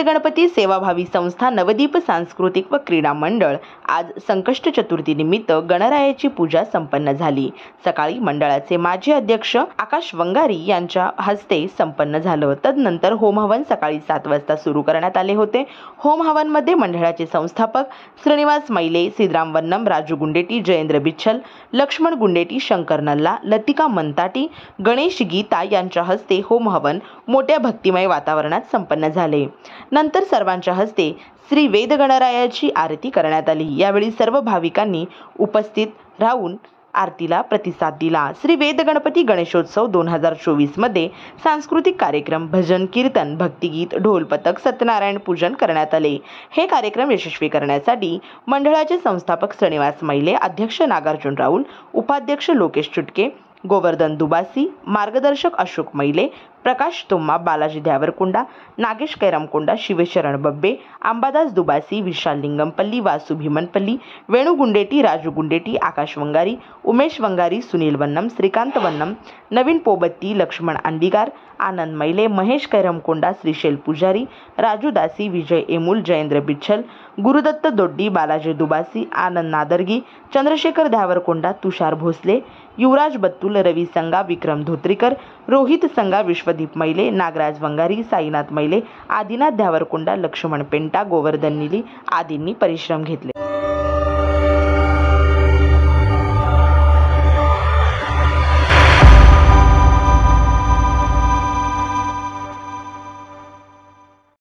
गणपती सेवाभावी संस्था नवदीप सांस्कृतिक व क्रीडा मंडळ आज संकष्ट चतुर्थी निमित्त गणरायाची पूजा संपन्न झाली। सकाळी मंडळाचे माजी अध्यक्ष आकाश वंगारी यांच्या हस्ते संपन्न झालं। तदनंतर होम हवन सकाळी 7 वाजता सुरू करण्यात आले होते। होम हवन मध्ये मंडळाचे संस्थापक श्रीनिवास मैले, सिद्धराम वन्नम, राजू गुंडेटी, जयेंद्र बिच्छल, लक्ष्मण गुंडेटी, शंकर नल्ला, लतिका मंताटी, गणेश गीता यांच्या हस्ते होम हवन मोठ्या भक्तिमय वातावरणात संपन्न झाले। नंतर सर्वांच्या हस्ते श्री वेद गणरायाची आरती करण्यात आली। यावेळी सर्व भाविकांनी उपस्थित राहून आरतीला प्रतिसाद दिला। श्री वेद गणपती गणेशोत्सव 2024 मध्ये सांस्कृतिक कार्यक्रम, भजन, कीर्तन, भक्तिगीत, ढोल पथक, सत्यनारायण पूजन करण्यात आले। हे कार्यक्रम यशस्वी करण्यासाठी मंडळाचे संस्थापक श्रीनिवास मैले, अध्यक्ष नागार्जुन राऊल, उपाध्यक्ष लोकेश चुटके, गोवर्धन दुबासी, मार्गदर्शक अशोक मैले, प्रकाश तुम्मा, बालाजी द्यावरकुंडा, नागेश कैरमकोंडा, शिवशरण बब्बे, अंबादास दुबासी, विशाल लिंगमपल्ली, वासु भीमनपल्ली, वेणु गुंडेटी, राजू गुंडेटी, आकाश वंगारी, उमेश वंगारी, सुनील वन्नम, श्रीकांत वन्नम, नवीन पोबत्ती, लक्ष्मण अंदिगार, आनंद मैले, महेश कैरमकोंडा, श्रीशैल पुजारी, राजू दासी, विजय एमुल, जयेंद्र बिच्छल, गुरुदत्त दोड्डी, बालाजी दुबासी, आनंद नादरगी, चंद्रशेखर द्यावरकोंडा, तुषार भोसले, युवराज बत्तुल, रवी संगा, विक्रम धोत्रीकर, रोहित संगा, विश्वदीप मैले, नागराज वंगारी, साईनाथ मैले, आदिनाथ द्यावरकोंडा, लक्ष्मण पेंटा, गोवर्धन निली आदींनी परिश्रम घेतले।